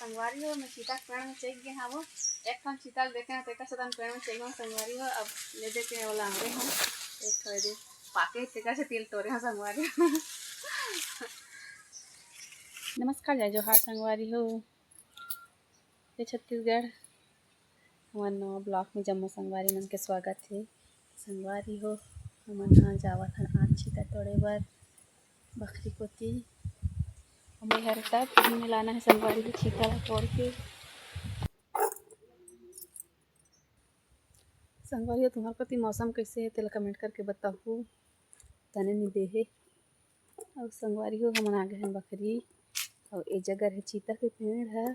संगवारी हो मैं चीता के पेड़ में चढ़ गए हाँ वो एक ठन चीता देखे हैं तो एक सदन पेड़ में चढ़ गए संगवारी हो अब ले दे के वाला हमरे हम एक थोड़े दे पाके टेका से तिल तोड़े हैं संगवारी नमस्कार जय जोहार संगवारी हो ये छत्तीसगढ़ हमारे नवा ब्लॉक में जम्मू संगवारी मन के स्वागत है संगवारी हो हमन हाँ जावत हन आज चीता तोड़े बर बकरी कोती हमें हर तक में लाना है संगवारी को चीता ला तोड़ के संगवारी हो तुम्हारे प्रति मौसम कैसे है तेला कमेंट करके बताओ तने नहीं दे है और संगवारी हो हमन आगे हैं बकरी और ये जगह है चीता के पेड़ है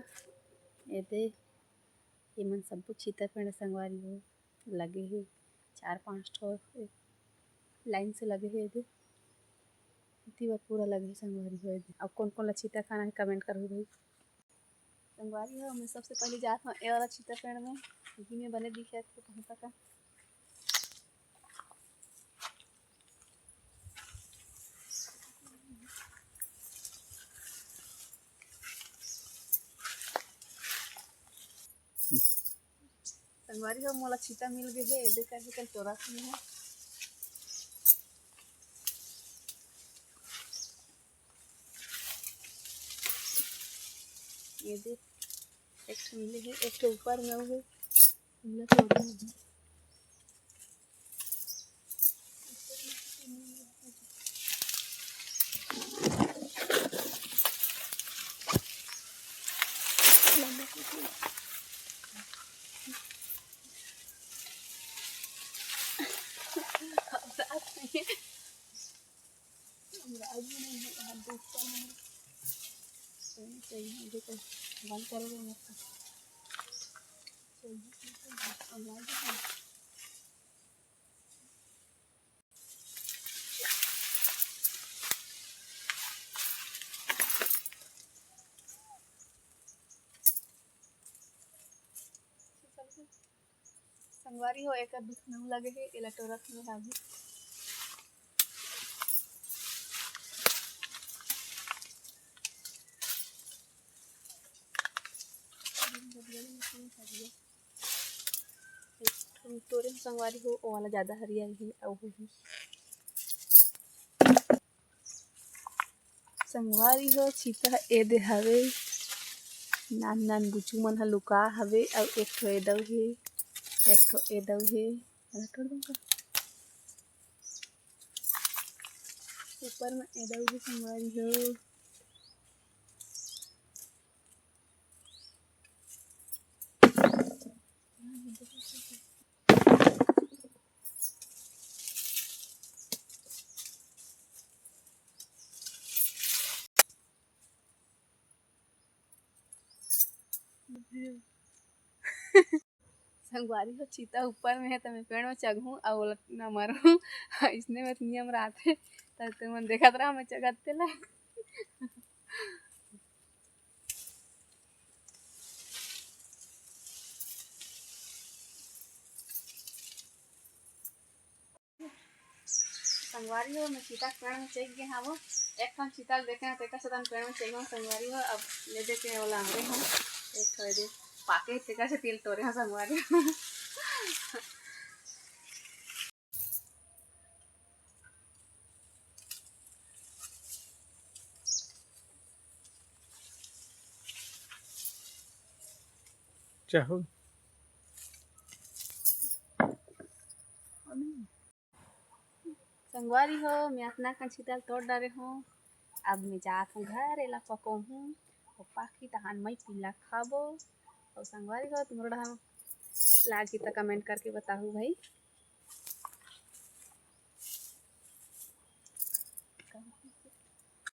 ये दे ये मन सब चीता पेड़ संगवारी हो लगे है 4-5 ठो लाइन से लगे है ये इतनी बार पूरा लगे संगवारी हो अब कौन कौन ला चीता खाना है कमेंट करो भाई संगवारी हो मैं सबसे पहले जात हूँ ये वाला चीता पेड़ में घी में बने दिखे तो कहीं तक संगवारी हो मोला चीता मिल गए है ये देख कल तोरा में है ये देख एक ठो मिले है एक ठो ऊपर में हो गए बंद करोगे संगवारी हो एक दुख न लगे है इलेक्ट्रोरक में आगे तोरे संगवारी हो वो वाला ज़्यादा हरियाली है और ही संगवारी हो चीता ए दे हवे नान नान बुचू मन ह लुका हवे और एक ठो ए दव है एक ठो ए दव है तोड़ दूँगा ऊपर में ए दव है संगवारी हो संगवारी हो चीता ऊपर में है तो मैं पेड़ में चढ़ूँ और न मरूँ इसने में नियम रहते तो तुम देखत रहा मैं चढ़ते ला संगवारी हो मैं चीता पेड़ में चढ़ गए हाँ वो एक ठन चीता देखे हैं तो एक सदन पेड़ में चढ़ गए संगवारी हो अब ले दे के वाला हमरे हम एक थोड़े दे पाके टेका से तिल तोड़े हैं संगवारी चाहो संगवारी हो मैं अपना कन चीता तोड़ डाले हूँ अब मैं जात हूँ घर एला पको हूँ और पाकी तहान मैं पीला खाबो और संगवारी हो तुम्हारा लागी तो कमेंट करके बताओ भाई।